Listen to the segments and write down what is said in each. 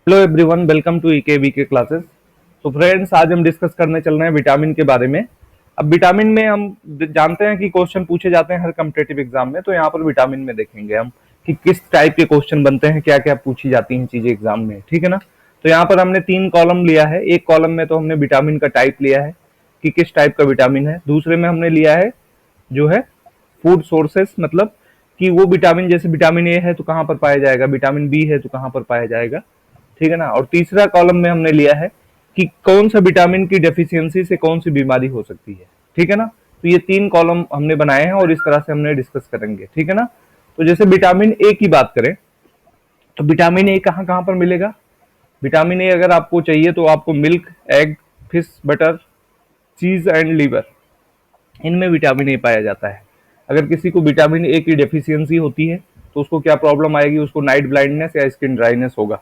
Hello everyone, welcome to ईकेवी के classes. तो friends, आज हम डिस्कस करने चल रहे हैं विटामिन के बारे में। अब विटामिन में हम जानते हैं कि क्वेश्चन पूछे जाते हैं हर कॉम्पिटिटिव एग्जाम में, तो यहाँ पर विटामिन में देखेंगे हम कि किस टाइप के क्वेश्चन बनते हैं, क्या क्या पूछी जाती हैं चीजें एग्जाम में, ठीक है ना। तो यहाँ पर हमने 3 कॉलम लिया है। एक कॉलम में तो हमने विटामिन का टाइप लिया है कि किस टाइप का विटामिन है। दूसरे में हमने लिया है जो है फूड सोर्सेस, मतलब कि वो विटामिन, जैसे विटामिन ए है तो कहाँ पर पाया जाएगा, विटामिन बी है तो कहाँ पर पाया जाएगा, ठीक है ना। और तीसरा कॉलम में हमने लिया है कि कौन सा विटामिन की डेफिशिएंसी से कौन सी बीमारी हो सकती है, ठीक है ना। तो ये 3 कॉलम हमने बनाए हैं और इस तरह से हमने डिस्कस करेंगे, ठीक है ना। तो जैसे विटामिन ए की बात करें तो विटामिन ए कहाँ कहाँ पर मिलेगा। विटामिन ए अगर आपको चाहिए तो आपको मिल्क, एग, फिश, बटर, चीज एंड लीवर, इनमें विटामिन ए पाया जाता है। अगर किसी को विटामिन ए की डेफिशिएंसी होती है तो उसको क्या प्रॉब्लम आएगी, उसको नाइट ब्लाइंडनेस या स्किन ड्राइनेस होगा।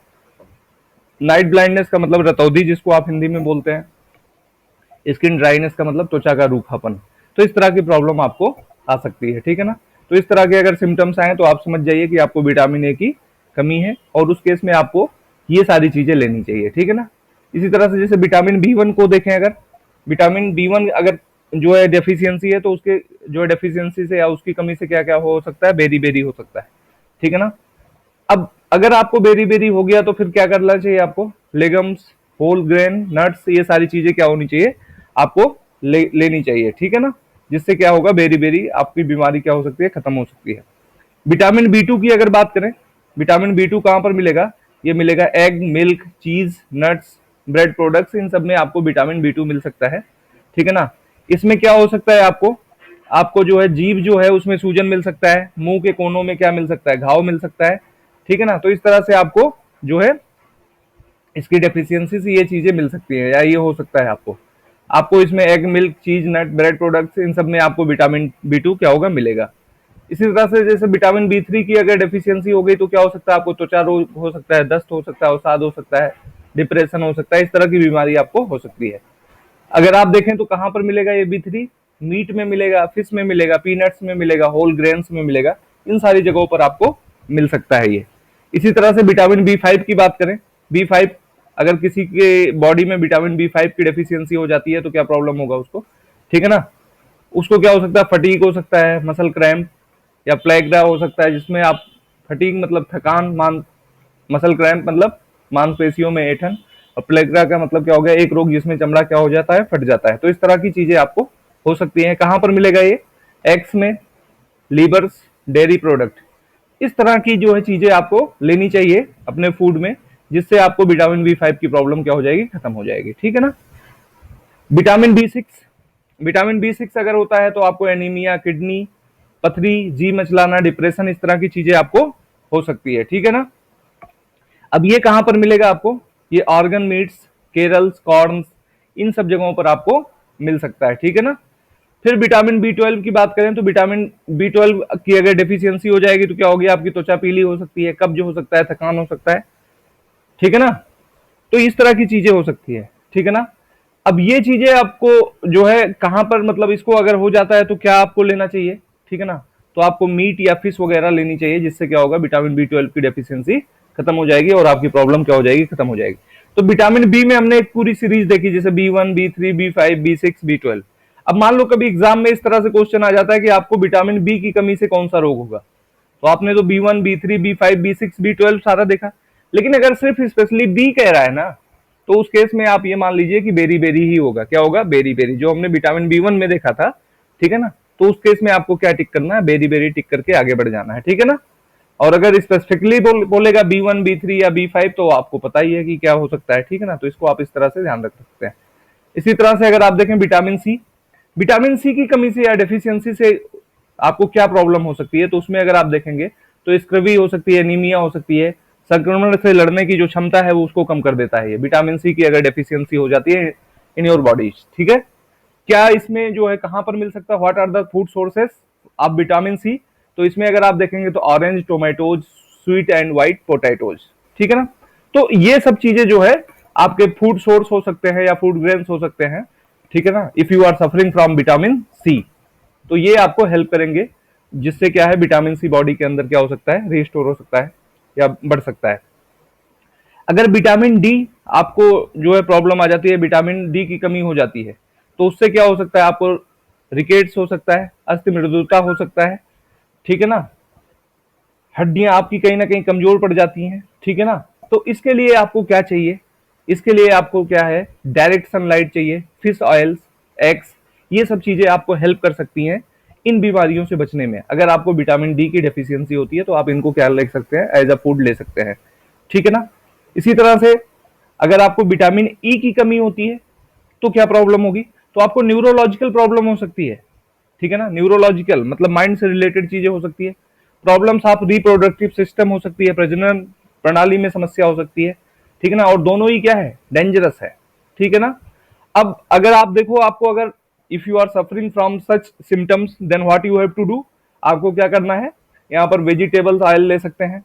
नाइट ब्लाइंडनेस का मतलब रतौंधी, जिसको आप हिंदी में बोलते हैं। स्किन ड्राइनेस का मतलब त्वचा का रूखापन। तो इस तरह की प्रॉब्लम आपको आ सकती है, ठीक है ना। तो इस तरह के अगर सिम्टम्स आए तो आप समझ जाइए कि आपको विटामिन ए की कमी है, और उस केस में आपको ये सारी चीजें लेनी चाहिए, ठीक है ना। इसी तरह से जैसे विटामिन बी 1 को देखें, अगर विटामिन बी 1 अगर जो है डेफिशिएंसी है तो उसके जो है डेफिशिएंसी से या उसकी कमी से क्या क्या हो सकता है, बेरी बेरी हो सकता है, ठीक है ना। अब अगर आपको बेरी बेरी हो गया तो फिर क्या करना चाहिए आपको, लेगम्स, होल ग्रेन, नट्स, ये सारी चीजें क्या होनी चाहिए आपको लेनी चाहिए, ठीक है ना। जिससे क्या होगा, बेरी बेरी आपकी बीमारी क्या हो सकती है, खत्म हो सकती है। विटामिन बी 2 की अगर बात करें, विटामिन बी 2 कहां पर मिलेगा, ये मिलेगा एग, मिल्क, चीज, नट्स, ब्रेड प्रोडक्ट्स, इन सब में आपको विटामिन बी 2 मिल सकता है, ठीक है ना। इसमें क्या हो सकता है, आपको आपको जो है जीभ जो है उसमें सूजन मिल सकता है, मुंह के कोनों में क्या मिल सकता है, घाव मिल सकता है, ठीक है ना। तो इस तरह से आपको जो है इसकी डेफिशिएंसी से ये चीजें मिल सकती है, या ये हो सकता है आपको आपको इसमें एग, मिल्क, चीज, नट, ब्रेड प्रोडक्ट्स, इन सब में आपको विटामिन बी 2 क्या होगा, मिलेगा। इसी तरह से जैसे विटामिन बी 3 की अगर डेफिशिएंसी हो गई तो क्या हो सकता है, आपको त्वचा रोग हो सकता है, दस्त हो सकता है, अवसाद हो सकता है, डिप्रेशन हो सकता है, इस तरह की बीमारी आपको हो सकती है। अगर आप देखें तो कहां पर मिलेगा ये बी 3, मीट में मिलेगा, फिश में मिलेगा, पीनट्स में मिलेगा, होल ग्रेन्स में मिलेगा, इन सारी जगहों पर आपको मिल सकता है ये। इसी तरह से विटामिन बी 5 की बात करें, बी 5 अगर किसी के बॉडी में विटामिन बी 5 की डेफिशिएंसी हो जाती है तो क्या प्रॉब्लम होगा उसको, ठीक है ना। उसको क्या हो सकता है, फटीग हो सकता है, मसल क्रैम्प या प्लेग्रा हो सकता है, जिसमें आप, फटीग मतलब थकान, मसल क्रैम्प मतलब मांसपेशियों में ऐंठन, और प्लेग्रा का मतलब क्या हो गया, एक रोग जिसमें चमड़ा क्या हो जाता है, फट जाता है। तो इस तरह की चीजें आपको हो सकती हैं। कहां पर मिलेगा ये, एग्स में, लीवर्स, डेयरी प्रोडक्ट, इस तरह की जो है चीजें आपको लेनी चाहिए अपने फूड में, जिससे आपको विटामिन बी 5 की प्रॉब्लम क्या हो जाएगी, खत्म हो जाएगी, ठीक है ना। विटामिन बी 6 अगर होता है तो आपको एनीमिया, किडनी पथरी, जी मचलाना, डिप्रेशन, इस तरह की चीजें आपको हो सकती है, ठीक है ना। अब ये कहां पर मिलेगा आपको, ये ऑर्गन मीट्स, केरल्स, कॉर्न्स, इन सब जगहों पर आपको मिल सकता है, ठीक है ना। फिर विटामिन बी 12 की बात करें तो विटामिन बी 12 की अगर डेफिशिएंसी हो जाएगी तो क्या होगी, आपकी त्वचा पीली हो सकती है, कब्ज हो सकता है, थकान हो सकता है, ठीक है ना। तो इस तरह की चीजें हो सकती है, ठीक है ना। अब ये चीजें आपको जो है कहां पर, मतलब इसको अगर हो जाता है तो क्या आपको लेना चाहिए, ठीक है ना। तो आपको मीट या फिश वगैरह लेनी चाहिए, जिससे क्या होगा, विटामिन बी 12 की डेफिशिएंसी खत्म हो जाएगी और आपकी प्रॉब्लम क्या हो जाएगी, खत्म हो जाएगी। तो विटामिन बी में हमने एक पूरी सीरीज देखी, जैसे B 1, B 3, B 5, B 6, B 12। अब मान लो कभी एग्जाम में इस तरह से क्वेश्चन आ जाता है कि आपको विटामिन बी की कमी से कौन सा रोग होगा, तो आपने तो B 1, B 3, B 5, B 6, B 12 सारा देखा, लेकिन अगर सिर्फ स्पेशली बी कह रहा है ना, तो उस केस में आप ये मान लीजिए कि बेरी बेरी ही होगा। क्या होगा, बेरी बेरी, जो हमने विटामिन बी 1 में देखा था, ठीक है ना। तो उस केस में आपको क्या टिक करना है, बेरी बेरी टिक करके आगे बढ़ जाना है, ठीक है ना। और अगर स्पेसिफिकली बोलेगा बी 1, बी 3 या बी 5, तो आपको पता ही है कि क्या हो सकता है, ठीक है ना। तो इसको आप इस तरह से ध्यान रख सकते हैं। इसी तरह से अगर आप देखें विटामिन सी की कमी से या डेफिशिएंसी से आपको क्या प्रॉब्लम हो सकती है, तो उसमें अगर आप देखेंगे तो स्क्रवी हो सकती है, एनीमिया हो सकती है, संक्रमण से लड़ने की जो क्षमता है वो उसको कम कर देता है ये विटामिन सी की अगर डेफिशिएंसी हो जाती है इन योर बॉडी, ठीक है। क्या इसमें जो है कहां पर मिल सकता है, what are the food sources of vitamin C, तो इसमें अगर आप देखेंगे तो orange, tomatoes, sweet and white potatoes, ठीक है ना। तो ये सब चीजें जो है आपके फूड सोर्स हो सकते हैं या फूड ग्रेन्स हो सकते हैं, ठीक है ना, if you are suffering from vitamin C. तो ये आपको हेल्प करेंगे, जिससे क्या है, विटामिन सी बॉडी के अंदर क्या हो सकता है, रिस्टोर हो सकता है या बढ़ सकता है। अगर विटामिन डी आपको जो है प्रॉब्लम आ जाती है, विटामिन डी की कमी हो जाती है, तो उससे क्या हो सकता है, आपको रिकेट्स हो सकता है, अस्थि मृदुता हो सकता है, ठीक है ना, हड्डियां आपकी कहीं ना कहीं कमजोर पड़ जाती हैं, ठीक है ना। तो इसके लिए आपको क्या चाहिए, इसके लिए आपको क्या है, डायरेक्ट सनलाइट चाहिए, फिश ऑयल्स, एग्स, ये सब चीजें आपको हेल्प कर सकती हैं इन बीमारियों से बचने में। अगर आपको विटामिन डी की डेफिशिएंसी होती है तो आप इनको क्या ले सकते हैं, एज अ फूड ले सकते हैं, ठीक है ना। इसी तरह से अगर आपको विटामिन ई की कमी होती है तो क्या प्रॉब्लम होगी, तो आपको न्यूरोलॉजिकल प्रॉब्लम हो सकती है, ठीक है ना। न्यूरोलॉजिकल मतलब माइंड से रिलेटेड चीजें हो सकती है, प्रॉब्लम्स आप रिप्रोडक्टिव सिस्टम हो सकती है, प्रजनन प्रणाली में समस्या हो सकती है, ठीक है ना। और दोनों ही क्या है, डेंजरस है, ठीक है ना। अब अगर आप देखो, आपको अगर if you are suffering from such symptoms then what you have to do, आपको क्या करना है, यहाँ पर वेजिटेबल्स ऑयल ले सकते हैं,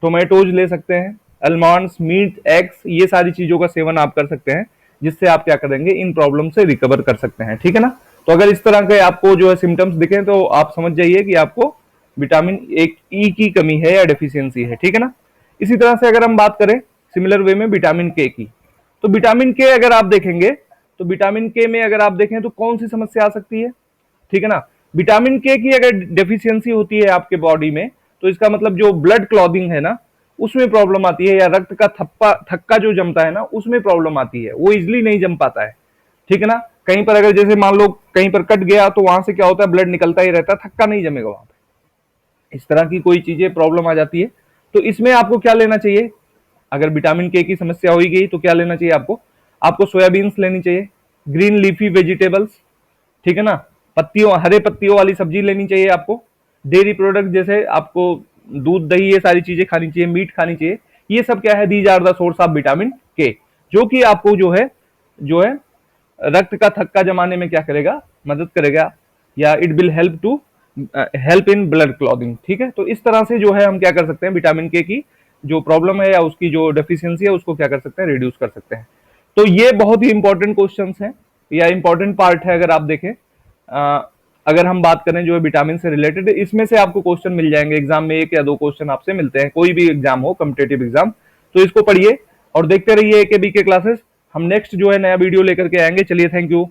टोमेटोज ले सकते हैं, अलमंड्स, मीट, एग्स, ये सारी चीजों का सेवन आप कर सकते हैं, जिससे आप क्या करेंगे, इन प्रॉब्लम से रिकवर कर सकते हैं, ठीक है ना। तो अगर इस तरह के आपको जो है सिम्टम्स दिखें तो आप समझ जाइए कि आपको विटामिन एक ई की कमी है या डेफिशिएंसी है, ठीक है ना। इसी तरह से अगर हम बात करें सिमिलर वे में विटामिन के की, तो विटामिन के अगर आप देखेंगे तो विटामिन के में अगर आप देखें तो कौन सी समस्या आ सकती है, ठीक है ना। विटामिन के की अगर डेफिशिएंसी होती है आपके बॉडी में, तो इसका मतलब जो ब्लड क्लॉटिंग है ना, उसमें प्रॉब्लम आती है, या रक्त का थक्का जो जमता है ना, उसमें प्रॉब्लम आती है, वो इजिली नहीं जम पाता है, ठीक है ना। कहीं पर अगर जैसे मान लो कहीं पर कट गया तो वहां से क्या होता है, ब्लड निकलता ही रहता है, थक्का नहीं जमेगा वहां पे, इस तरह की कोई चीजें प्रॉब्लम आ जाती है। तो इसमें आपको क्या लेना चाहिए, अगर विटामिन के की समस्या हो गई तो क्या लेना चाहिए आपको, आपको सोयाबीन्स लेनी चाहिए, ग्रीन लीफी वेजिटेबल्स, ठीक है ना, पत्तियों, हरे पत्तियों वाली सब्जी लेनी चाहिए आपको, डेयरी प्रोडक्ट जैसे आपको दूध, दही, ये सारी चीजें खानी चाहिए, मीट खानी चाहिए, ये सब क्या है, these are the source of vitamin K, जो कि आपको जो है रक्त का थक्का जमाने में क्या करेगा, मदद करेगा, या it will help to help in blood clotting, ठीक है। तो इस तरह से जो है हम क्या कर सकते हैं, विटामिन के की जो प्रॉब्लम है या उसकी जो डेफिशिएंसी है उसको क्या कर सकते हैं, रिड्यूस कर सकते हैं। तो ये बहुत ही इंपॉर्टेंट क्वेश्चंस हैं या इंपॉर्टेंट पार्ट है। अगर आप देखें, अगर हम बात करें जो है विटामिन से रिलेटेड, इसमें से आपको क्वेश्चन मिल जाएंगे एग्जाम में, एक या दो क्वेश्चन आपसे मिलते हैं, कोई भी एग्जाम हो, कॉम्पिटेटिव एग्जाम। तो इसको पढ़िए और देखते रहिए एके बी के क्लासेस। हम नेक्स्ट जो है नया वीडियो लेकर के आएंगे। चलिए, थैंक यू।